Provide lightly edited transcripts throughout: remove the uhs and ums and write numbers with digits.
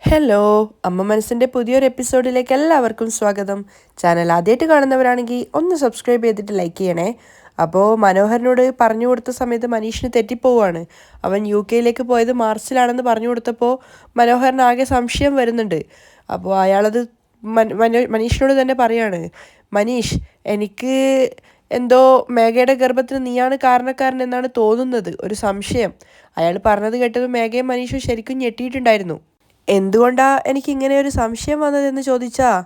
Hello, അമ്മ മനസ്സിൻ്റെ പുതിയൊരു എപ്പിസോഡിലേക്ക് എല്ലാവർക്കും സ്വാഗതം. ചാനൽ ആദ്യമായിട്ട് കാണുന്നവരാണെങ്കിൽ ഒന്ന് സബ്സ്ക്രൈബ് ചെയ്തിട്ട് ലൈക്ക് ചെയ്യണേ. അപ്പോൾ മനോഹരനോട് പറഞ്ഞു കൊടുത്ത സമയത്ത് മനീഷിന് തെറ്റിപ്പോവാണ്. അവൻ യു കെയിലേക്ക് പോയത് മാർച്ചിലാണെന്ന് പറഞ്ഞു കൊടുത്തപ്പോൾ മനോഹരൻ ആകെ സംശയം വരുന്നുണ്ട്. അപ്പോൾ അയാളത് മനീഷിനോട് തന്നെ പറയാണ്, മനീഷ്, എനിക്ക് എന്തോ മേഘയുടെ ഗർഭത്തിന് നീയാണ് കാരണക്കാരൻ എന്നാണ് തോന്നുന്നത്, ഒരു സംശയം. അയാൾ പറഞ്ഞത് കേട്ടത് മേഘയും മനീഷും ശരിക്കും ഞെട്ടിയിട്ടുണ്ടായിരുന്നു. എന്തുകൊണ്ടാ എനിക്കിങ്ങനെ ഒരു സംശയം വന്നതെന്ന് ചോദിച്ചാൽ,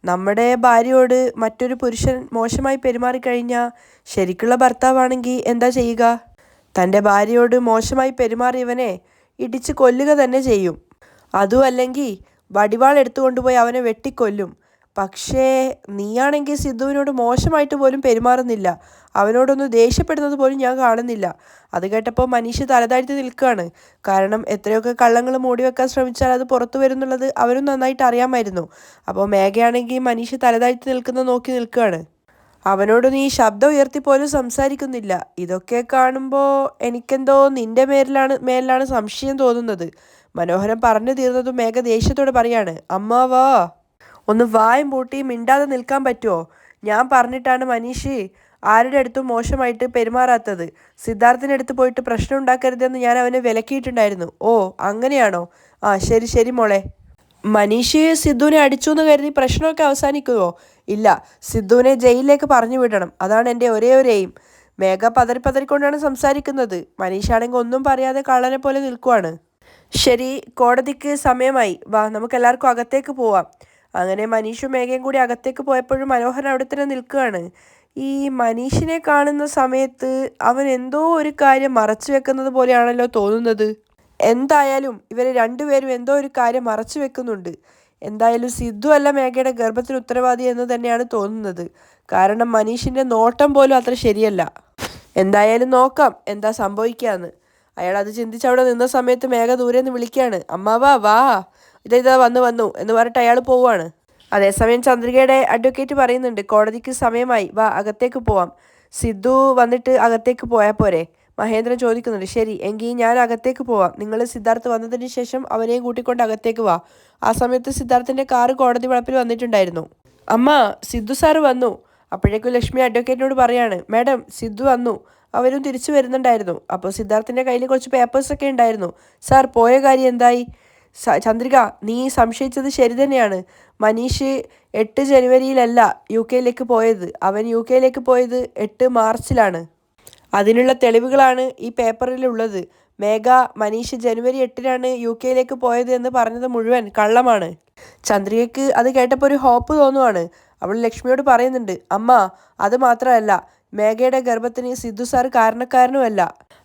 നമ്മുടെ ഭാര്യയോട് മറ്റൊരു പുരുഷൻ മോശമായി പെരുമാറിക്കഴിഞ്ഞാൽ ശരിക്കുള്ള ഭർത്താവാണെങ്കിൽ എന്താ ചെയ്യുക? തൻ്റെ ഭാര്യയോട് മോശമായി പെരുമാറിയവനെ ഇടിച്ച് കൊല്ലുക തന്നെ ചെയ്യും. അതും അല്ലെങ്കിൽ വടിവാൾ എടുത്തുകൊണ്ടുപോയി അവനെ വെട്ടിക്കൊല്ലും. പക്ഷേ നീയാണെങ്കിൽ സിദ്ധുവിനോട് മോശമായിട്ട് പോലും പെരുമാറുന്നില്ല. അവനോടൊന്ന് ദേഷ്യപ്പെടുന്നത് പോലും ഞാൻ കാണുന്നില്ല. അത് കേട്ടപ്പോൾ മനീഷ് തലതാഴ്ത്തി നിൽക്കുകയാണ്. കാരണം എത്രയൊക്കെ കള്ളങ്ങൾ മൂടി വെക്കാൻ ശ്രമിച്ചാൽ അത് പുറത്തു വരുന്നുള്ളത് അവനും നന്നായിട്ട് അറിയാമായിരുന്നു. അപ്പോൾ മേഘയാണെങ്കിൽ മനീഷ് തലതാഴ്ത്തി നിൽക്കുന്നത് നോക്കി നിൽക്കുകയാണ്. അവനോട് നീ ശബ്ദം ഉയർത്തി പോലും സംസാരിക്കുന്നില്ല. ഇതൊക്കെ കാണുമ്പോൾ എനിക്കെന്തോ നിന്റെ മേലിലാണ് സംശയം തോന്നുന്നത്. മനോഹരൻ പറഞ്ഞു തീർന്നതും മേഘ ദേഷ്യത്തോടെ പറയാണ്, അമ്മാവാ, ഒന്ന് വായും പൂട്ടി മിണ്ടാതെ നിൽക്കാൻ പറ്റുമോ? ഞാൻ പറഞ്ഞിട്ടാണ് മനീഷ് ആരുടെ അടുത്തും മോശമായിട്ട് പെരുമാറാത്തത്. സിദ്ധാർത്ഥിൻ്റെ അടുത്ത് പോയിട്ട് പ്രശ്നം ഉണ്ടാക്കരുതെന്ന് ഞാൻ അവനെ വിലക്കിയിട്ടുണ്ടായിരുന്നു. ഓ, അങ്ങനെയാണോ? ആ, ശരി ശരി മോളെ. മനീഷ് സിദ്ധുവിനെ അടിച്ചു എന്ന് കരുതി പ്രശ്നമൊക്കെ അവസാനിക്കുമോ? ഇല്ല, സിദ്ധുവിനെ ജയിലിലേക്ക് പറഞ്ഞു വിടണം. അതാണ് എൻ്റെ ഒരേ ഒരു എയിം. മേഘ പതറിക്കൊണ്ടാണ് സംസാരിക്കുന്നത്. മനീഷാണെങ്കിൽ ഒന്നും പറയാതെ കള്ളനെ പോലെ നിൽക്കുവാണ്. ശരി, കോടതിക്ക് സമയമായി, വാ നമുക്കെല്ലാവർക്കും അകത്തേക്ക് പോവാം. അങ്ങനെ മനീഷും മേഘയും കൂടി അകത്തേക്ക് പോയപ്പോഴും മനോഹരൻ അവിടെ തന്നെ നിൽക്കുകയാണ്. ഈ മനീഷിനെ കാണുന്ന സമയത്ത് അവൻ എന്തോ ഒരു കാര്യം മറച്ചു വെക്കുന്നത് പോലെയാണല്ലോ തോന്നുന്നത്. എന്തായാലും ഇവർ രണ്ടുപേരും എന്തോ ഒരു കാര്യം മറച്ചു വെക്കുന്നുണ്ട്. എന്തായാലും സിദ്ധു അല്ല മേഘയുടെ ഗർഭത്തിന് ഉത്തരവാദി എന്ന് തന്നെയാണ് തോന്നുന്നത്. കാരണം മനീഷിൻ്റെ നോട്ടം പോലും അത്ര ശരിയല്ല. എന്തായാലും നോക്കാം എന്താ സംഭവിക്കാന്ന്. അയാൾ അത് ചിന്തിച്ച് അവിടെ നിന്ന സമയത്ത് മേഘ ദൂരെ നിന്ന് വിളിക്കുകയാണ്, അമ്മാവാ വാ, ഇതാ വന്നു എന്ന് പറഞ്ഞിട്ട് അയാൾ പോവാണ്. അതേസമയം ചന്ദ്രികയുടെ അഡ്വക്കേറ്റ് പറയുന്നുണ്ട്, കോടതിക്ക് സമയമായി, വാ അകത്തേക്ക് പോവാം. സിദ്ധു വന്നിട്ട് അകത്തേക്ക് പോയാൽ പോരെ? മഹേന്ദ്രൻ ചോദിക്കുന്നുണ്ട്. ശരി, എങ്കിൽ ഞാൻ അകത്തേക്ക് പോവാം. നിങ്ങൾ സിദ്ധാർത്ഥ് വന്നതിന് ശേഷം അവനെയും കൂട്ടിക്കൊണ്ട് അകത്തേക്ക് വാ. ആ സമയത്ത് സിദ്ധാർത്ഥിൻ്റെ കാറ് കോടതി വളപ്പിൽ വന്നിട്ടുണ്ടായിരുന്നു. അമ്മ, സിദ്ധു സാറ് വന്നു. അപ്പോഴേക്കും ലക്ഷ്മി അഡ്വക്കേറ്റിനോട് പറയാണ്, മാഡം, സിദ്ധു വന്നു, അവരും തിരിച്ചു വരുന്നുണ്ടായിരുന്നു. അപ്പോൾ സിദ്ധാർത്ഥിൻ്റെ കയ്യിൽ കുറച്ച് പേപ്പേഴ്സൊക്കെ ഉണ്ടായിരുന്നു. സാർ, പോയ കാര്യം എന്തായി? ചന്ദ്രിക, നീ സംശയിച്ചത് ശരി തന്നെയാണ്. മനീഷ് 8 ജനുവരിയിലല്ല യു കെയിലേക്ക് പോയത്. അവൻ യു കെയിലേക്ക് പോയത് 8 മാർച്ചിലാണ്. അതിനുള്ള തെളിവുകളാണ് ഈ പേപ്പറിലുള്ളത്. മേഘ മനീഷ് ജനുവരി 8-നാണ് യു കെയിലേക്ക് പോയത് എന്ന് പറഞ്ഞത് മുഴുവൻ കള്ളമാണ്. ചന്ദ്രികയ്ക്ക് അത് കേട്ടപ്പോൾ ഒരു ഹോപ്പ് തോന്നുവാണ്. അവൾ ലക്ഷ്മിയോട് പറയുന്നുണ്ട്, അമ്മ, അത് മാത്രമല്ല, മേഘയുടെ ഗർഭത്തിന് സിദ്ധു സാർ കാരണക്കാരനുമല്ല.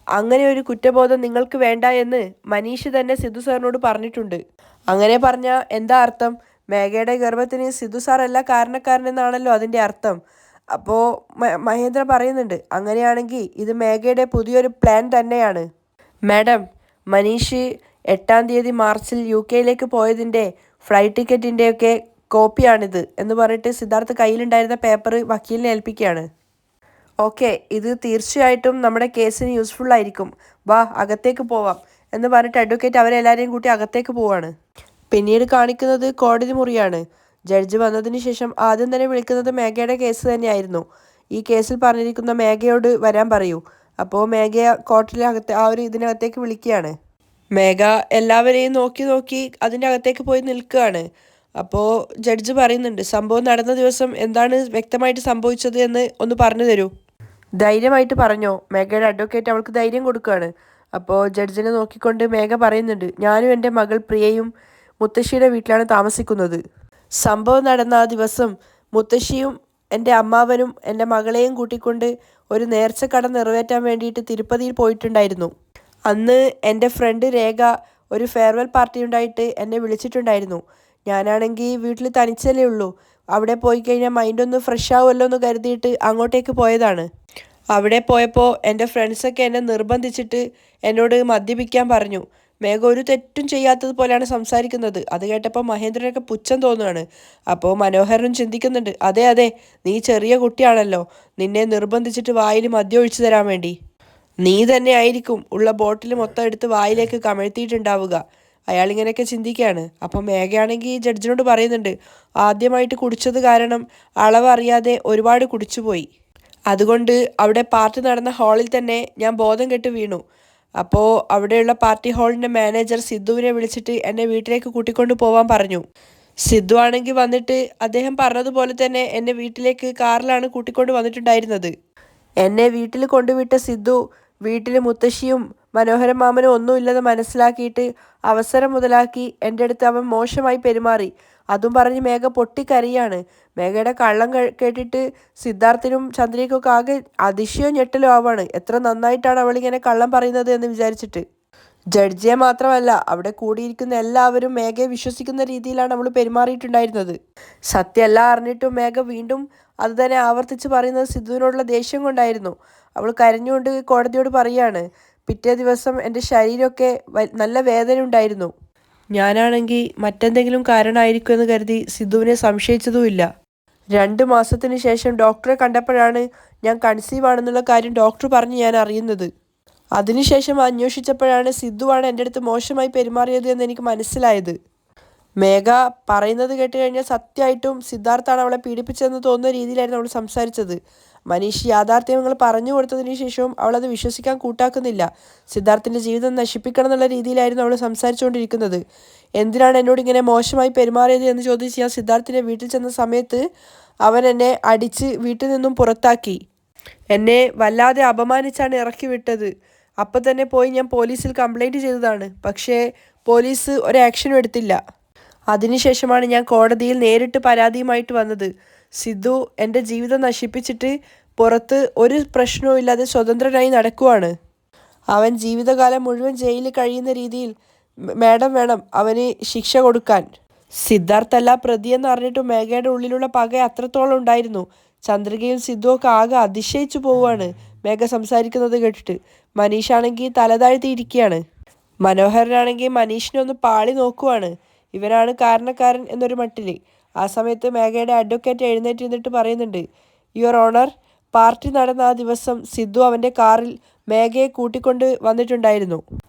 അങ്ങനെ ഒരു കുറ്റബോധം നിങ്ങൾക്ക് വേണ്ട എന്ന് മനീഷ് തന്നെ സിദ്ധു സാറിനോട് പറഞ്ഞിട്ടുണ്ട്. അങ്ങനെ പറഞ്ഞാൽ എന്താ അർത്ഥം? മേഘയുടെ ഗർഭത്തിന് സിദ്ധു സാറല്ല കാരണക്കാരനെന്നാണല്ലോ അതിൻ്റെ അർത്ഥം. അപ്പോൾ മഹേന്ദ്ര പറയുന്നുണ്ട്, അങ്ങനെയാണെങ്കിൽ ഇത് മേഘയുടെ പുതിയൊരു പ്ലാൻ തന്നെയാണ്. മാഡം, മനീഷ് 8-ാം തീയതി മാർച്ചിൽ യു കെയിലേക്ക് പോയതിൻ്റെ ഫ്ലൈറ്റ് ടിക്കറ്റിൻ്റെയൊക്കെ കോപ്പിയാണിത് എന്ന് പറഞ്ഞിട്ട് സിദ്ധാർത്ഥ് കയ്യിലുണ്ടായിരുന്ന പേപ്പർ വക്കീലിനെ ഏൽപ്പിക്കുകയാണ്. ഓക്കെ, ഇത് തീർച്ചയായിട്ടും നമ്മുടെ കേസിന് യൂസ്ഫുൾ ആയിരിക്കും. വാ അകത്തേക്ക് പോവാം എന്ന് പറഞ്ഞിട്ട് അഡ്വക്കേറ്റ് അവരെല്ലാവരെയും കൂട്ടി അകത്തേക്ക് പോവാണ്. പിന്നീട് കാണിക്കുന്നത് കോടതി മുറിയാണ്. ജഡ്ജ് വന്നതിന് ശേഷം ആദ്യം തന്നെ വിളിക്കുന്നത് മേഘയുടെ കേസ് തന്നെയായിരുന്നു. ഈ കേസിൽ പറഞ്ഞിരിക്കുന്ന മേഘയോട് വരാൻ പറയൂ. അപ്പോൾ മേഘയെ കോർട്ടിലകത്ത് ഇതിനകത്തേക്ക് വിളിക്കുകയാണ്. മേഘ എല്ലാവരെയും നോക്കി അതിൻ്റെ അകത്തേക്ക് പോയി നിൽക്കുകയാണ്. അപ്പോൾ ജഡ്ജ് പറയുന്നുണ്ട്, സംഭവം നടന്ന ദിവസം എന്താണ് വ്യക്തമായിട്ട് സംഭവിച്ചത് എന്ന് ഒന്ന് പറഞ്ഞു തരൂ. ധൈര്യമായിട്ട് പറഞ്ഞോ. മേഘയുടെ അഡ്വക്കേറ്റ് അവൾക്ക് ധൈര്യം കൊടുക്കുകയാണ്. അപ്പോൾ ജഡ്ജിനെ നോക്കിക്കൊണ്ട് മേഘ പറയുന്നുണ്ട്, ഞാനും എൻ്റെ മകൾ പ്രിയയും മുത്തശ്ശിയുടെ വീട്ടിലാണ് താമസിക്കുന്നത്. സംഭവം നടന്ന ആ ദിവസം മുത്തശ്ശിയും എൻ്റെ അമ്മാവനും എൻ്റെ മകളെയും കൂട്ടിക്കൊണ്ട് ഒരു നേർച്ചക്കട നിറവേറ്റാൻ വേണ്ടിയിട്ട് തിരുപ്പതിയിൽ പോയിട്ടുണ്ടായിരുന്നു. അന്ന് എൻ്റെ ഫ്രണ്ട് രേഖ ഒരു ഫെയർവെൽ പാർട്ടി ഉണ്ടായിട്ട് എന്നെ വിളിച്ചിട്ടുണ്ടായിരുന്നു. ഞാനാണെങ്കിൽ വീട്ടിൽ തനിച്ചല്ലേ ഉള്ളൂ. അവിടെ പോയി കഴിഞ്ഞാൽ മൈൻഡൊന്ന് ഫ്രഷ് ആവുമല്ലോ എന്ന് കരുതിയിട്ട് അങ്ങോട്ടേക്ക് പോയതാണ്. അവിടെ പോയപ്പോൾ എൻ്റെ ഫ്രണ്ട്സൊക്കെ എന്നെ നിർബന്ധിച്ചിട്ട് എന്നോട് മദ്യപിക്കാൻ പറഞ്ഞു. മേഘ ഒരു തെറ്റും ചെയ്യാത്തത് പോലെയാണ് സംസാരിക്കുന്നത്. അത് കേട്ടപ്പോൾ മഹേന്ദ്രനൊക്കെ പുച്ഛം തോന്നുകയാണ്. അപ്പോൾ മനോഹരനും ചിന്തിക്കുന്നുണ്ട്, അതെ, നീ ചെറിയ കുട്ടിയാണല്ലോ, നിന്നെ നിർബന്ധിച്ചിട്ട് വായിൽ മദ്യം ഒഴിച്ചു തരാൻ വേണ്ടി. നീ തന്നെ ആയിരിക്കും ഉള്ള ബോട്ടിൽ മൊത്തം എടുത്ത് വായിലേക്ക് കമഴ്ത്തിയിട്ടുണ്ടാവുക. അയാൾ ഇങ്ങനെയൊക്കെ ചിന്തിക്കുകയാണ്. അപ്പം മേഘയാണെങ്കിൽ ജഡ്ജിനോട് പറയുന്നുണ്ട്, ആദ്യമായിട്ട് കുടിച്ചത് കാരണം അളവ് അറിയാതെ ഒരുപാട് കുടിച്ചുപോയി. അതുകൊണ്ട് അവിടെ പാർട്ടി നടന്ന ഹാളിൽ തന്നെ ഞാൻ ബോധം കെട്ട് വീണു. അപ്പോൾ അവിടെയുള്ള പാർട്ടി ഹാളിൻ്റെ മാനേജർ സിദ്ധുവിനെ വിളിച്ചിട്ട് എന്നെ വീട്ടിലേക്ക് കൂട്ടിക്കൊണ്ട് പോവാൻ പറഞ്ഞു. സിദ്ധു ആണെങ്കിൽ വന്നിട്ട് അദ്ദേഹം പറഞ്ഞതുപോലെ തന്നെ എന്നെ വീട്ടിലേക്ക് കാറിലാണ് കൂട്ടിക്കൊണ്ട് വന്നിട്ടുണ്ടായിരുന്നത്. എന്നെ വീട്ടിൽ കൊണ്ടുവിട്ട സിദ്ധു വീട്ടിൽ മുത്തശ്ശിയും മനോഹരൻ മാമനും ഒന്നുമില്ലെന്ന് മനസ്സിലാക്കിയിട്ട് അവസരം മുതലാക്കി എൻ്റെ അടുത്ത് അവൻ മോശമായി പെരുമാറി. അതും പറഞ്ഞ് മേഘ പൊട്ടിക്കരയാണ്. മേഘയുടെ കള്ളം കേട്ടിട്ട് സിദ്ധാർത്ഥിനും ചന്ദ്രയ്ക്കൊക്കെ ആകെ അതിശയവും ഞെട്ടലും ആവാണ്. എത്ര നന്നായിട്ടാണ് അവളിങ്ങനെ കള്ളം പറയുന്നത് എന്ന് വിചാരിച്ചിട്ട്. ജഡ്ജിയെ മാത്രമല്ല അവിടെ കൂടിയിരിക്കുന്ന എല്ലാവരും മേഘയെ വിശ്വസിക്കുന്ന രീതിയിലാണ് അവൾ പെരുമാറിയിട്ടുണ്ടായിരുന്നത്. സത്യമല്ല അറിഞ്ഞിട്ടും മേഘ വീണ്ടും അത് തന്നെ ആവർത്തിച്ച് പറയുന്നത് സിദ്ധുവിനോടുള്ള ദേഷ്യം കൊണ്ടായിരുന്നു. അവൾ കരഞ്ഞുകൊണ്ട് കോടതിയോട് പറയാണ്, പിറ്റേ ദിവസം എൻ്റെ ശരീരമൊക്കെ നല്ല വേദന ഉണ്ടായിരുന്നു. ഞാനാണെങ്കിൽ മറ്റെന്തെങ്കിലും കാരണമായിരിക്കും എന്ന് കരുതി സിദ്ധുവിനെ സംശയിച്ചതുമില്ല. 2 മാസത്തിന് ശേഷം ഡോക്ടറെ കണ്ടപ്പോഴാണ് ഞാൻ കൺസീവ് ആണെന്നുള്ള കാര്യം ഡോക്ടർ പറഞ്ഞ് ഞാൻ അറിയുന്നത്. അതിനുശേഷം അന്വേഷിച്ചപ്പോഴാണ് സിദ്ധുവാണ് എൻ്റെ അടുത്ത് മോശമായി പെരുമാറിയത് എന്ന് എനിക്ക് മനസ്സിലായത്. മേഘ പറയുന്നത് കേട്ട് കഴിഞ്ഞാൽ സത്യമായിട്ടും സിദ്ധാർത്ഥാണ് അവളെ പീഡിപ്പിച്ചതെന്ന് തോന്നുന്ന രീതിയിലായിരുന്നു അവൾ സംസാരിച്ചത്. മനീഷ് യാഥാർത്ഥ്യങ്ങൾ പറഞ്ഞു കൊടുത്തതിന് ശേഷവും അവളത് വിശ്വസിക്കാൻ കൂട്ടാക്കുന്നില്ല. സിദ്ധാർത്ഥിൻ്റെ ജീവിതം നശിപ്പിക്കണം എന്നുള്ള രീതിയിലായിരുന്നു അവൾ സംസാരിച്ചുകൊണ്ടിരിക്കുന്നത്. എന്തിനാണ് എന്നോട് ഇങ്ങനെ മോശമായി പെരുമാറിയത് എന്ന് ചോദിച്ച് ഞാൻ സിദ്ധാർത്ഥിൻ്റെ വീട്ടിൽ ചെന്ന സമയത്ത് അവൻ എന്നെ അടിച്ച് വീട്ടിൽ നിന്നും പുറത്താക്കി. എന്നെ വല്ലാതെ അപമാനിച്ചാണ് ഇറക്കി വിട്ടത്. അപ്പം തന്നെ പോയി ഞാൻ പോലീസിൽ കംപ്ലൈൻറ്റ് ചെയ്തതാണ്. പക്ഷേ പോലീസ് ഒരു ആക്ഷനും എടുത്തില്ല. അതിനുശേഷമാണ് ഞാൻ കോടതിയിൽ നേരിട്ട് പരാതിയുമായിട്ട് വന്നത്. സിദ്ധു എൻ്റെ ജീവിതം നശിപ്പിച്ചിട്ട് പുറത്ത് ഒരു പ്രശ്നവും ഇല്ലാതെ സ്വതന്ത്രനായി നടക്കുവാണ്. അവൻ ജീവിതകാലം മുഴുവൻ ജയിലിൽ കഴിയുന്ന രീതിയിൽ മാഡം വേണം അവന് ശിക്ഷ കൊടുക്കാൻ. സിദ്ധാർത്ഥല്ല പ്രതിയെന്ന് അറിഞ്ഞിട്ടും മേഘയുടെ ഉള്ളിലുള്ള പക അത്രത്തോളം ഉണ്ടായിരുന്നു. ചന്ദ്രികയും സിദ്ധുവൊക്കെ ആകെ അതിശയിച്ചു പോവുകയാണ് മേഘ സംസാരിക്കുന്നത് കേട്ടിട്ട്. മനീഷാണെങ്കിൽ തലതാഴ്ത്തിയിരിക്കുകയാണ്. മനോഹരനാണെങ്കിൽ മനീഷിനെ ഒന്ന് പാളി നോക്കുവാണ്. ഇവനാണ് കാരണക്കാരൻ എന്നൊരു മട്ടിൽ. ആ സമയത്ത് മേഘയുടെ അഡ്വക്കേറ്റ് എഴുന്നേറ്റ് നിന്നിട്ട് പറയുന്നുണ്ട്, യുവർ ഓണർ, പാർട്ടി നടന്ന ആ ദിവസം സിദ്ധു അവൻ്റെ കാറിൽ മേഘയെ കൂട്ടിക്കൊണ്ട് വന്നിട്ടുണ്ടായിരുന്നു.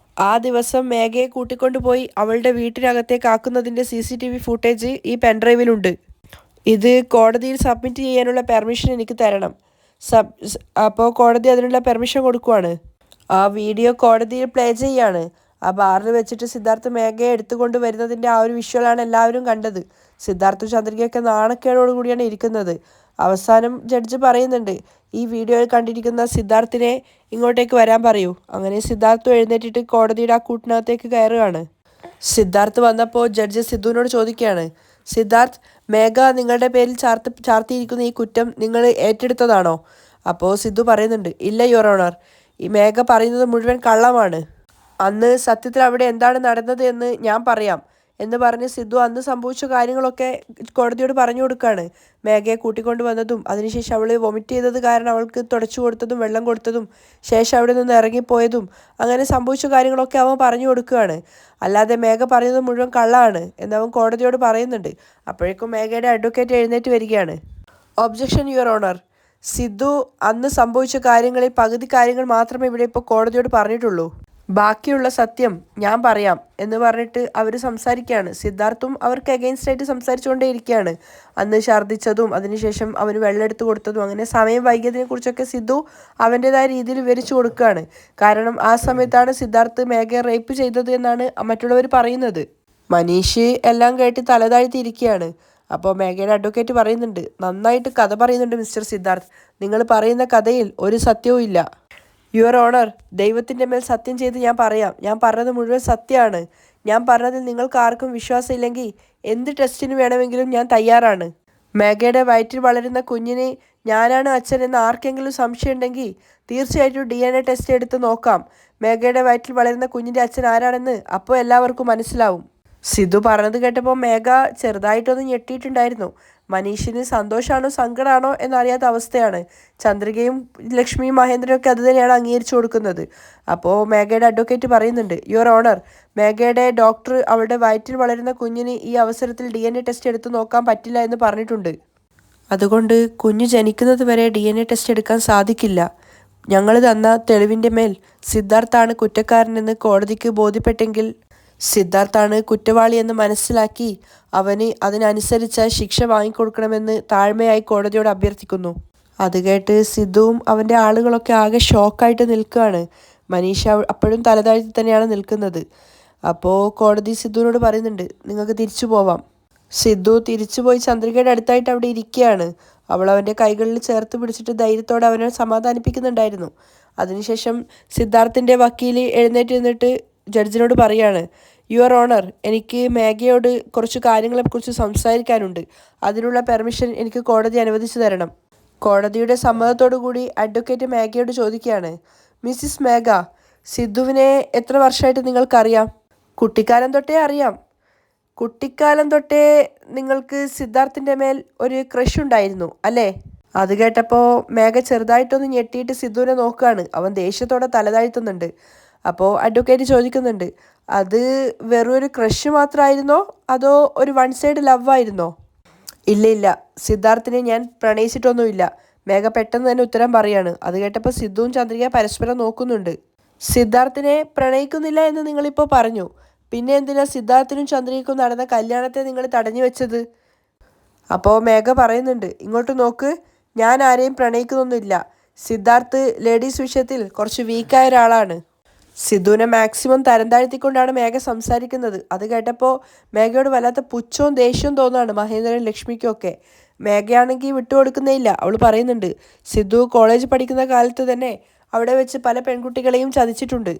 ആ ദിവസം മേഘയെ കൂട്ടിക്കൊണ്ടുപോയി അവളുടെ വീട്ടിനകത്തേക്ക് ആക്കുന്നതിൻ്റെ CCTV ഫുട്ടേജ് ഈ പെൻഡ്രൈവിലുണ്ട്. ഇത് കോടതിയിൽ സബ്മിറ്റ് ചെയ്യാനുള്ള പെർമിഷൻ എനിക്ക് തരണം. അപ്പോൾ കോടതി അതിനുള്ള പെർമിഷൻ കൊടുക്കുവാണ്. ആ വീഡിയോ കോടതിയിൽ പ്ലേ ചെയ്യാണ്. ആ ബാറിൽ വെച്ചിട്ട് സിദ്ധാർത്ഥ് മേഘയെ എടുത്തുകൊണ്ട് വരുന്നതിൻ്റെ ആ ഒരു വിഷ്വലാണ് എല്ലാവരും കണ്ടത്. സിദ്ധാർത്ഥും ചന്ദ്രികയൊക്കെ നാണക്കേടോടുകൂടിയാണ് ഇരിക്കുന്നത്. അവസാനം ജഡ്ജ് പറയുന്നുണ്ട്, ഈ വീഡിയോയിൽ കണ്ടിരിക്കുന്ന സിദ്ധാർത്ഥിനെ ഇങ്ങോട്ടേക്ക് വരാൻ പറയൂ. അങ്ങനെ സിദ്ധാർത്ഥ് എഴുന്നേറ്റിട്ട് കോടതിയുടെ ആ കൂട്ടിനകത്തേക്ക് കയറുകയാണ്. സിദ്ധാർത്ഥ് വന്നപ്പോൾ ജഡ്ജ് സിദ്ധുവിനോട് ചോദിക്കുകയാണ്, സിദ്ധാർത്ഥ്, മേഘ നിങ്ങളുടെ പേരിൽ ചാർത്തിയിരിക്കുന്ന ഈ കുറ്റം നിങ്ങൾ ഏറ്റെടുത്തതാണോ? അപ്പോൾ സിദ്ധു പറയുന്നുണ്ട്, ഇല്ല യുവർ ഓണർ, ഈ മേഘ പറയുന്നത് മുഴുവൻ കള്ളമാണ്. അന്ന് സത്യത്തിൽ അവിടെ എന്താണ് നടന്നത് എന്ന് ഞാൻ പറയാം എന്ന് പറഞ്ഞ് സിദ്ധു അന്ന് സംഭവിച്ച കാര്യങ്ങളൊക്കെ കോടതിയോട് പറഞ്ഞു കൊടുക്കുകയാണ്. മേഘയെ കൂട്ടിക്കൊണ്ട് വന്നതും അതിനുശേഷം അവൾ വൊമിറ്റ് ചെയ്തത് കാരണം അവൾക്ക് തുടച്ചു കൊടുത്തതും വെള്ളം കൊടുത്തതും ശേഷം അവിടെ നിന്ന് ഇറങ്ങിപ്പോയതും അങ്ങനെ സംഭവിച്ച കാര്യങ്ങളൊക്കെ അവൻ പറഞ്ഞു കൊടുക്കുകയാണ്. അല്ലാതെ മേഘ പറയുന്നത് മുഴുവൻ കള്ളമാണ് എന്നവൻ കോടതിയോട് പറയുന്നുണ്ട്. അപ്പോഴേക്കും മേഘയുടെ അഡ്വക്കേറ്റ് എഴുന്നേറ്റ് വരികയാണ്. ഒബ്ജക്ഷൻ യുവർ ഓണർ, സിദ്ധു അന്ന് സംഭവിച്ച കാര്യങ്ങളിൽ പകുതി കാര്യങ്ങൾ മാത്രമേ ഇവിടെ ഇപ്പോൾ കോടതിയോട് പറഞ്ഞിട്ടുള്ളൂ. ബാക്കിയുള്ള സത്യം ഞാൻ പറയാം എന്ന് പറഞ്ഞിട്ട് അവർ സംസാരിക്കുകയാണ്. സിദ്ധാർത്ഥും അവർക്ക് അഗെയിൻസ്റ്റായിട്ട് സംസാരിച്ചുകൊണ്ടേയിരിക്കുകയാണ്. അന്ന് ഛർദ്ദിച്ചതും അതിനുശേഷം അവന് വെള്ളം എടുത്ത് കൊടുത്തതും അങ്ങനെ സമയം വൈകിയതിനെ കുറിച്ചൊക്കെ സിദ്ധു അവൻ്റെതായ രീതിയിൽ വിവരിച്ചു കൊടുക്കുകയാണ്. കാരണം ആ സമയത്താണ് സിദ്ധാർത്ഥ് മേഘയെ റേപ്പ് ചെയ്തത് എന്നാണ് മറ്റുള്ളവർ പറയുന്നത്. മനീഷ് എല്ലാം കേട്ട് തലതാഴ്ത്തിയിരിക്കുകയാണ്. അപ്പോൾ മേഘയുടെ അഡ്വക്കേറ്റ് പറയുന്നുണ്ട്, നന്നായിട്ട് കഥ പറയുന്നുണ്ട് മിസ്റ്റർ സിദ്ധാർത്ഥ്, നിങ്ങൾ പറയുന്ന കഥയിൽ ഒരു സത്യവും ഇല്ല. യുവർ ഓണർ, ദൈവത്തിൻ്റെ മേൽ സത്യം ചെയ്ത് ഞാൻ പറയാം, ഞാൻ പറഞ്ഞത് മുഴുവൻ സത്യമാണ്. ഞാൻ പറഞ്ഞതിൽ നിങ്ങൾക്ക് ആർക്കും വിശ്വാസമില്ലെങ്കിൽ എന്ത് ടെസ്റ്റിന് വേണമെങ്കിലും ഞാൻ തയ്യാറാണ്. മേഘയുടെ വയറ്റിൽ വളരുന്ന കുഞ്ഞിന് ഞാനാണ് അച്ഛൻ എന്ന് ആർക്കെങ്കിലും സംശയമുണ്ടെങ്കിൽ തീർച്ചയായിട്ടും DNA ടെസ്റ്റ് എടുത്ത് നോക്കാം. മേഘയുടെ വയറ്റിൽ വളരുന്ന കുഞ്ഞിൻ്റെ അച്ഛൻ ആരാണെന്ന് അപ്പോൾ എല്ലാവർക്കും മനസ്സിലാവും. സിദ്ധു പറഞ്ഞത് കേട്ടപ്പോൾ മേഘ ചെറുതായിട്ടൊന്ന് ഞെട്ടിയിട്ടുണ്ടായിരുന്നു. മനീഷിന് സന്തോഷമാണോ സങ്കടമാണോ എന്നറിയാത്ത അവസ്ഥയാണ്. ചന്ദ്രികയും ലക്ഷ്മിയും മഹേന്ദ്രനും ഒക്കെ അത് തന്നെയാണ് അംഗീകരിച്ചു കൊടുക്കുന്നത്. അപ്പോൾ മേഘയുടെ അഡ്വക്കേറ്റ് പറയുന്നുണ്ട്, യുവർ ഓണർ, മേഘയുടെ ഡോക്ടർ അവളുടെ വയറ്റിൽ വളരുന്ന കുഞ്ഞിന് ഈ അവസരത്തിൽ DNA ടെസ്റ്റ് എടുത്ത് നോക്കാൻ പറ്റില്ല എന്ന് പറഞ്ഞിട്ടുണ്ട്. അതുകൊണ്ട് കുഞ്ഞ് ജനിക്കുന്നത് വരെ DNA ടെസ്റ്റ് എടുക്കാൻ സാധിക്കില്ല. ഞങ്ങൾ തന്ന തെളിവിൻ്റെ മേൽ സിദ്ധാർത്ഥാണ് കുറ്റക്കാരനെന്ന് കോടതിക്ക് ബോധ്യപ്പെട്ടെങ്കിൽ സിദ്ധാർത്ഥാണ് കുറ്റവാളി എന്ന് മനസ്സിലാക്കി അവന് അതിനനുസരിച്ച ശിക്ഷ വാങ്ങിക്കൊടുക്കണമെന്ന് താഴ്മയായി കോടതിയോട് അഭ്യർത്ഥിക്കുന്നു. അത് കേട്ട് സിദ്ധുവും അവൻ്റെ ആളുകളൊക്കെ ആകെ ഷോക്കായിട്ട് നിൽക്കുകയാണ്. മനീഷ അപ്പോഴും തലതാഴ്ത്തി തന്നെയാണ് നിൽക്കുന്നത്. അപ്പോൾ കോടതി സിദ്ധുവിനോട് പറയുന്നുണ്ട്, നിങ്ങൾക്ക് തിരിച്ചു പോവാം. സിദ്ധു തിരിച്ചുപോയി ചന്ദ്രികയുടെ അടുത്തായിട്ട് അവിടെ ഇരിക്കുകയാണ്. അവൾ അവൻ്റെ കൈകളിൽ ചേർത്ത് പിടിച്ചിട്ട് ധൈര്യത്തോടെ അവനെ സമാധാനിപ്പിക്കുന്നുണ്ടായിരുന്നു. അതിനുശേഷം സിദ്ധാർത്ഥിൻ്റെ വക്കീൽ എഴുന്നേറ്റ് നിന്നിട്ട് ജഡ്ജിനോട് പറയാണ്, യുവർ ഓണർ, എനിക്ക് മേഘയോട് കുറച്ച് കാര്യങ്ങളെക്കുറിച്ച് സംസാരിക്കാനുണ്ട്. അതിനുള്ള പെർമിഷൻ എനിക്ക് കോടതി അനുവദിച്ചു തരണം. കോടതിയുടെ സമ്മതത്തോടു കൂടി അഡ്വക്കേറ്റ് മേഘയോട് ചോദിക്കുകയാണ്, മിസ്സിസ് മേഘ, സിദ്ധുവിനെ എത്ര വർഷമായിട്ട് നിങ്ങൾക്കറിയാം? കുട്ടിക്കാലം തൊട്ടേ അറിയാം. കുട്ടിക്കാലം തൊട്ടേ നിങ്ങൾക്ക് സിദ്ധാർത്ഥിൻ്റെ മേൽ ഒരു ക്രഷ് ഉണ്ടായിരുന്നു അല്ലേ? അത് കേട്ടപ്പോൾ മേഘ ചെറുതായിട്ടൊന്ന് ഞെട്ടിയിട്ട് സിദ്ധുവിനെ നോക്കുകയാണ്. അവൻ ദേഷ്യത്തോടെ തലതാഴ്ത്തുന്നുണ്ട്. അപ്പോൾ അഡ്വക്കേറ്റ് ചോദിക്കുന്നുണ്ട്, അത് വെറും ഒരു ക്രഷ് മാത്രമായിരുന്നോ അതോ ഒരു വൺ സൈഡ് ലവ് ആയിരുന്നോ? ഇല്ല, സിദ്ധാർത്ഥിനെ ഞാൻ പ്രണയിച്ചിട്ടൊന്നുമില്ല. മേഘ പെട്ടെന്ന് തന്നെ ഉത്തരം പറയാണ്. അത് കേട്ടപ്പോൾ സിദ്ധുവും ചന്ദ്രിക പരസ്പരം നോക്കുന്നുണ്ട്. സിദ്ധാർത്ഥിനെ പ്രണയിക്കുന്നില്ല എന്ന് നിങ്ങളിപ്പോൾ പറഞ്ഞു, പിന്നെ എന്തിനാ സിദ്ധാർത്ഥിനും ചന്ദ്രികയ്ക്കും നടന്ന കല്യാണത്തെ നിങ്ങൾ തടഞ്ഞു വെച്ചത്? അപ്പോൾ മേഘ പറയുന്നുണ്ട്, ഇങ്ങോട്ട് നോക്ക്, ഞാൻ ആരെയും പ്രണയിക്കുന്നൊന്നുമില്ല. സിദ്ധാർത്ഥ് ലേഡീസ് വിഷയത്തിൽ കുറച്ച് വീക്കായ ഒരാളാണ്. സിദ്ധുവിനെ മാക്സിമം തരം താഴ്ത്തിക്കൊണ്ടാണ് മേഘ സംസാരിക്കുന്നത്. അത് കേട്ടപ്പോൾ മേഘയോട് വല്ലാത്ത പുച്ഛവും ദേഷ്യവും തോന്നുകയാണ് മഹേന്ദ്രൻ ലക്ഷ്മിക്കും ഒക്കെ. മേഘയാണെങ്കിൽ വിട്ടുകൊടുക്കുന്നേയില്ല. അവൾ പറയുന്നുണ്ട്, സിദ്ധു കോളേജ് പഠിക്കുന്ന കാലത്ത് തന്നെ അവിടെ വെച്ച് പല പെൺകുട്ടികളെയും ചതിച്ചിട്ടുണ്ട്.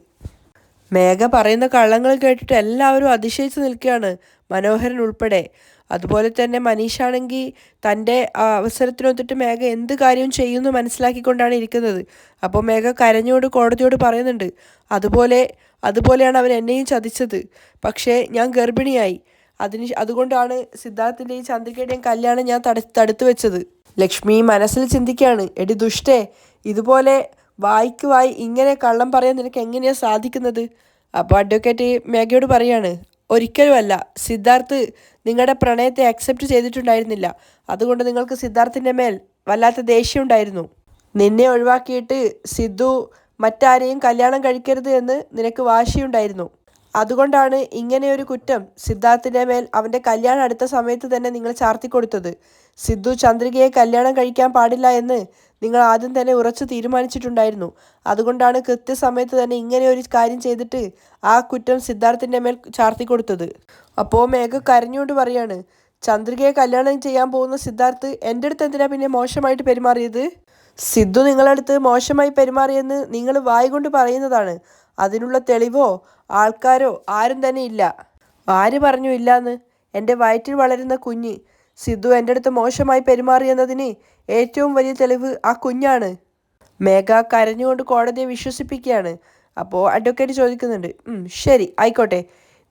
മേഘ പറയുന്ന കള്ളങ്ങൾ കേട്ടിട്ട് എല്ലാവരും അതിശയിച്ച് നിൽക്കുകയാണ്, മനോഹരൻ ഉൾപ്പെടെ. അതുപോലെ തന്നെ മനീഷാണെങ്കിൽ തൻ്റെ അവസരത്തിനൊത്തിട്ട് മേഘ എന്ത് കാര്യവും ചെയ്യുമെന്ന് മനസ്സിലാക്കിക്കൊണ്ടാണ് ഇരിക്കുന്നത്. അപ്പോൾ മേഘ കരഞ്ഞുകൊണ്ട് കോടതിയോട് പറയുന്നുണ്ട്, അതുപോലെയാണ് അവൻ എന്നെയും ചതിച്ചത്. പക്ഷേ ഞാൻ ഗർഭിണിയായി. അതുകൊണ്ടാണ് സിദ്ധാർത്ഥിൻ്റെയും ചന്ദ്രികയുടെയും കല്യാണം ഞാൻ തടുത്തു വെച്ചത്. ലക്ഷ്മി മനസ്സിൽ ചിന്തിക്കുകയാണ്, എടി ദുഷ്ടേ, ഇതുപോലെ വായിക്ക് വായി ഇങ്ങനെ കള്ളം പറയാൻ നിനക്ക് എങ്ങനെയാണ് സാധിക്കുന്നത്? അപ്പോൾ അഡ്വക്കേറ്റ് മേഘയോട് പറയാണ്, ഒരിക്കലുമല്ല, സിദ്ധാർത്ഥ് നിങ്ങളുടെ പ്രണയത്തെ അക്സെപ്റ്റ് ചെയ്തിട്ടുണ്ടായിരുന്നില്ല. അതുകൊണ്ട് നിങ്ങൾക്ക് സിദ്ധാർത്ഥിൻ്റെ മേൽ വല്ലാത്ത ദേഷ്യം ഉണ്ടായിരുന്നു. നിന്നെ ഒഴിവാക്കിയിട്ട് സിദ്ധു മറ്റാരെയും കല്യാണം കഴിക്കരുത് എന്ന് നിനക്ക് വാശിയുണ്ടായിരുന്നു. അതുകൊണ്ടാണ് ഇങ്ങനെയൊരു കുറ്റം സിദ്ധാർത്ഥിൻ്റെ മേൽ അവൻ്റെ കല്യാണം അടുത്ത സമയത്ത് തന്നെ നിങ്ങൾ ചാർത്തിക്കൊടുത്തത്. സിദ്ധു ചന്ദ്രികയെ കല്യാണം കഴിക്കാൻ പാടില്ല എന്ന് നിങ്ങൾ ആദ്യം തന്നെ ഉറച്ചു തീരുമാനിച്ചിട്ടുണ്ടായിരുന്നു. അതുകൊണ്ടാണ് കൃത്യസമയത്ത് തന്നെ ഇങ്ങനെ ഒരു കാര്യം ചെയ്തിട്ട് ആ കുറ്റം സിദ്ധാർത്ഥിൻ്റെ മേൽ ചാർത്തിക്കൊടുത്തത്. അപ്പോൾ മേഘ കരഞ്ഞുകൊണ്ട് പറയാണ്, ചന്ദ്രികയെ കല്യാണം ചെയ്യാൻ പോകുന്ന സിദ്ധാർത്ഥ് എൻ്റെ അടുത്ത് എന്തിനാ പിന്നെ മോശമായിട്ട് പെരുമാറിയത്? സിദ്ധു നിങ്ങളടുത്ത് മോശമായി പെരുമാറിയെന്ന് നിങ്ങൾ വായി കൊണ്ട് പറയുന്നതാണ്. അതിനുള്ള തെളിവോ ആൾക്കാരോ ആരും തന്നെ ഇല്ല. ആര് പറഞ്ഞു ഇല്ലാന്ന്? എൻ്റെ വയറ്റിൽ വളരുന്ന കുഞ്ഞ് സിദ്ധു എൻ്റെ അടുത്ത് മോശമായി പെരുമാറിയെന്നതിന് ഏറ്റവും വലിയ തെളിവ് ആ കുഞ്ഞാണ്. മേഘ കരഞ്ഞുകൊണ്ട് കോടതിയെ വിശ്വസിപ്പിക്കുകയാണ്. അപ്പോൾ അഡ്വക്കേറ്റ് ചോദിക്കുന്നുണ്ട്, ശരി ആയിക്കോട്ടെ,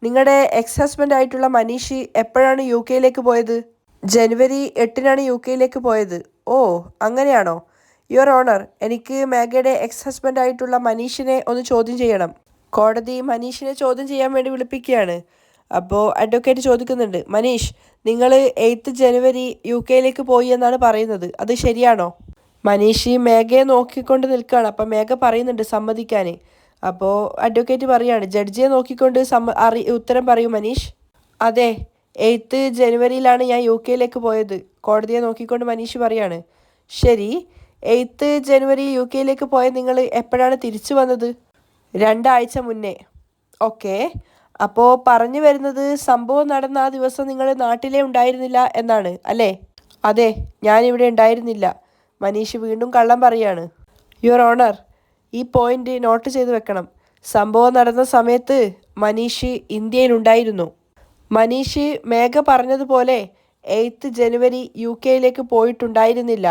നിങ്ങളുടെ എക്സ് ഹസ്ബൻഡ് ആയിട്ടുള്ള മനീഷ് എപ്പോഴാണ് യു കെയിലേക്ക് പോയത്? ജനുവരി 8-നാണ് യു കെയിലേക്ക് പോയത്. ഓ, അങ്ങനെയാണോ? യുവർ ഓണർ, എനിക്ക് മേഘയുടെ എക്സ് ഹസ്ബൻഡ് ആയിട്ടുള്ള മനീഷിനെ ഒന്ന് ചോദ്യം ചെയ്യണം. കോടതി മനീഷിനെ ചോദ്യം ചെയ്യാൻ വേണ്ടി വിളിപ്പിക്കുകയാണ്. അപ്പോൾ അഡ്വക്കേറ്റ് ചോദിക്കുന്നുണ്ട്, മനീഷ്, നിങ്ങൾ 8 ജനുവരി യു കെയിലേക്ക് പോയി എന്നാണ് പറയുന്നത്, അത് ശരിയാണോ? മനീഷ് മേഘയെ നോക്കിക്കൊണ്ട് നിൽക്കുകയാണ്. അപ്പം മേഘ പറയുന്നുണ്ട് സമ്മതിക്കാൻ. അപ്പോൾ അഡ്വക്കേറ്റ് പറയാണ്, ജഡ്ജിയെ നോക്കിക്കൊണ്ട് ഉത്തരം പറയൂ മനീഷ്. അതെ, 8 ജനുവരിയിലാണ് ഞാൻ യു കെയിലേക്ക് പോയത്. കോടതിയെ നോക്കിക്കൊണ്ട് മനീഷ് പറയാണ്, ശരി, 8 ജനുവരി യു കെയിലേക്ക് പോയ നിങ്ങൾ എപ്പോഴാണ് തിരിച്ചു വന്നത്? 2 ആഴ്ച മുന്നേ. ഓക്കെ, അപ്പോൾ പറഞ്ഞു വരുന്നത് സംഭവം നടന്ന ആ ദിവസം നിങ്ങൾ നാട്ടിലേ ഉണ്ടായിരുന്നില്ല എന്നാണ് അല്ലേ? അതെ, ഞാനിവിടെ ഉണ്ടായിരുന്നില്ല. മനീഷ് വീണ്ടും കള്ളം പറയാണ്. യുവർ ഓണർ, ഈ പോയിന്റ് നോട്ട് ചെയ്ത് വെക്കണം. സംഭവം നടന്ന സമയത്ത് മനീഷ് ഇന്ത്യയിലുണ്ടായിരുന്നു. മനീഷ് മേഘ പറഞ്ഞതുപോലെ 8 ജനുവരി യു കെയിലേക്ക് പോയിട്ടുണ്ടായിരുന്നില്ല.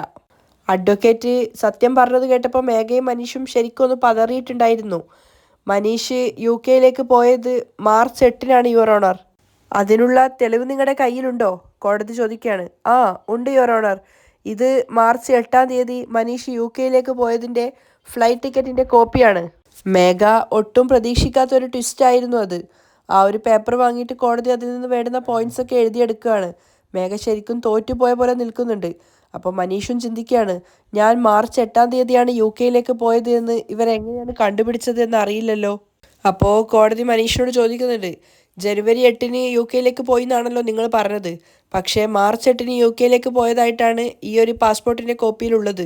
അഡ്വക്കേറ്റ് സത്യം പറഞ്ഞത് കേട്ടപ്പോൾ മേഘയും മനീഷും ശരിക്കും ഒന്ന് പതറിയിട്ടുണ്ടായിരുന്നു. മനീഷ് യു കെയിലേക്ക് പോയത് മാർച്ച് 8-നാണ് യുവർ ഓണർ. അതിനുള്ള തെളിവ് നിങ്ങളുടെ കയ്യിലുണ്ടോ? കോടതി ചോദിക്കുകയാണ്. ആ ഉണ്ട് യുവർ ഓണർ, ഇത് മാർച്ച് 8-ാം തീയതി മനീഷ് യു കെയിലേക്ക് പോയതിൻ്റെ ഫ്ലൈറ്റ് ടിക്കറ്റിൻ്റെ കോപ്പിയാണ്. മേഘ ഒട്ടും പ്രതീക്ഷിക്കാത്തൊരു ട്വിസ്റ്റ് ആയിരുന്നു അത്. ആ ഒരു പേപ്പർ വാങ്ങിയിട്ട് കോടതി അതിൽ നിന്ന് വേണ്ടുന്ന പോയിന്റ്സ് ഒക്കെ എഴുതിയെടുക്കുകയാണ്. മേഘ ശരിക്കും തോറ്റുപോയ പോലെ നിൽക്കുന്നുണ്ട്. അപ്പോൾ മനീഷും ചിന്തിക്കുകയാണ്, ഞാൻ മാർച്ച് 8-ാം തീയതിയാണ് യു കെയിലേക്ക് പോയത് എന്ന് ഇവരെങ്ങനെയാണ് കണ്ടുപിടിച്ചത് എന്ന് അറിയില്ലല്ലോ. അപ്പോൾ കോടതി മനീഷിനോട് ചോദിക്കുന്നുണ്ട്, ജനുവരി 8-ന് യു കെയിലേക്ക് പോയി എന്നാണല്ലോ നിങ്ങൾ പറഞ്ഞത്. പക്ഷേ മാർച്ച് 8-ന് യു കെയിലേക്ക് പോയതായിട്ടാണ് ഈ ഒരു പാസ്പോർട്ടിൻ്റെ കോപ്പിയിലുള്ളത്.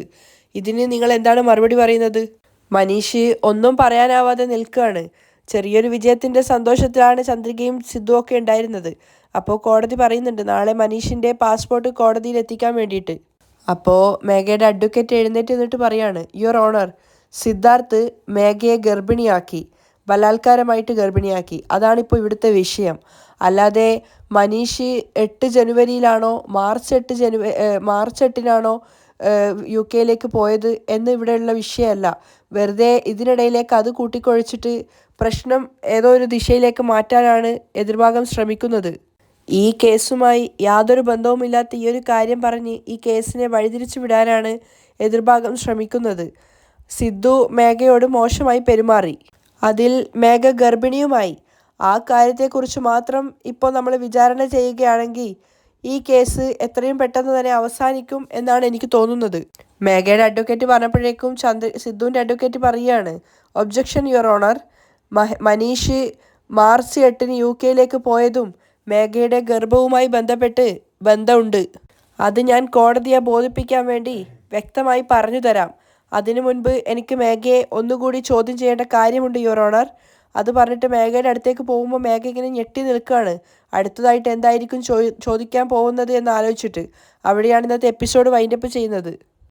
ഇതിന് നിങ്ങൾ എന്താണ് മറുപടി പറയുന്നത്? മനീഷ് ഒന്നും പറയാനാവാതെ നിൽക്കുകയാണ്. ചെറിയൊരു വിജയത്തിൻ്റെ സന്തോഷത്തിലാണ് ചന്ദ്രികയും സിദ്ധുവും ഒക്കെ ഉണ്ടായിരുന്നത്. അപ്പോൾ കോടതി പറയുന്നുണ്ട് നാളെ മനീഷിൻ്റെ പാസ്പോർട്ട് കോടതിയിൽ എത്തിക്കാൻ വേണ്ടിയിട്ട്. അപ്പോൾ മേഘയുടെ അഡ്വക്കേറ്റ് എഴുന്നേറ്റ് നിന്നിട്ട് പറയാണ്, യുവർ ഓണർ, സിദ്ധാർത്ഥ് മേഘയെ ഗർഭിണിയാക്കി, ബലാത്കാരമായിട്ട് ഗർഭിണിയാക്കി. അതാണിപ്പോൾ ഇവിടുത്തെ വിഷയം. അല്ലാതെ മനീഷ് 8 ജനുവരിയിലാണോ മാർച്ച് 8-നാണോ യു കെയിലേക്ക് പോയത് എന്ന് ഇവിടെയുള്ള വിഷയമല്ല. വെറുതെ ഇതിനിടയിലേക്ക് അത് കൂട്ടിക്കൊഴിച്ചിട്ട് പ്രശ്നം ഏതോ ഒരു ദിശയിലേക്ക് മാറ്റാനാണ് എതിർഭാഗം ശ്രമിക്കുന്നത്. ഈ കേസുമായി യാതൊരു ബന്ധവുമില്ലാത്ത ഈ ഒരു കാര്യം പറഞ്ഞ് ഈ കേസിനെ വഴിതിരിച്ചു വിടാനാണ് എതിർഭാഗം ശ്രമിക്കുന്നത്. സിദ്ധു മേഘയോട് മോശമായി പെരുമാറി, അതിൽ മേഘ ഗർഭിണിയുമായി. ആ കാര്യത്തെക്കുറിച്ച് മാത്രം ഇപ്പോൾ നമ്മൾ വിചാരണ ചെയ്യുകയാണെങ്കിൽ ഈ കേസ് എത്രയും പെട്ടെന്ന് തന്നെ അവസാനിക്കും എന്നാണ് എനിക്ക് തോന്നുന്നത്. മേഘയുടെ അഡ്വക്കേറ്റ് പറഞ്ഞപ്പോഴേക്കും സിദ്ധുവിൻ്റെ അഡ്വക്കേറ്റ് പറയുകയാണ്, objection your honour, Manish March 8-ന് യു കെയിലേക്ക് പോയതും മേഘയുടെ ഗർഭവുമായി ബന്ധമുണ്ട്. അത് ഞാൻ കോടതിയെ ബോധിപ്പിക്കാൻ വേണ്ടി വ്യക്തമായി പറഞ്ഞു തരാം. അതിനു മുൻപ് എനിക്ക് മേഘയെ ഒന്നുകൂടി ചോദ്യം ചെയ്യേണ്ട കാര്യമുണ്ട് യുവർ ഓണർ. അത് പറഞ്ഞിട്ട് മേഘയുടെ അടുത്തേക്ക് പോകുമ്പോൾ മേഘ ഇങ്ങനെ ഞെട്ടി നിൽക്കുകയാണ്. അടുത്തതായിട്ട് എന്തായിരിക്കും ചോദിക്കാൻ പോകുന്നത് എന്ന് ആലോചിച്ചിട്ട്. അവിടെയാണ് ഇന്നത്തെ എപ്പിസോഡ് വൈൻഡപ്പ് ചെയ്യുന്നത്.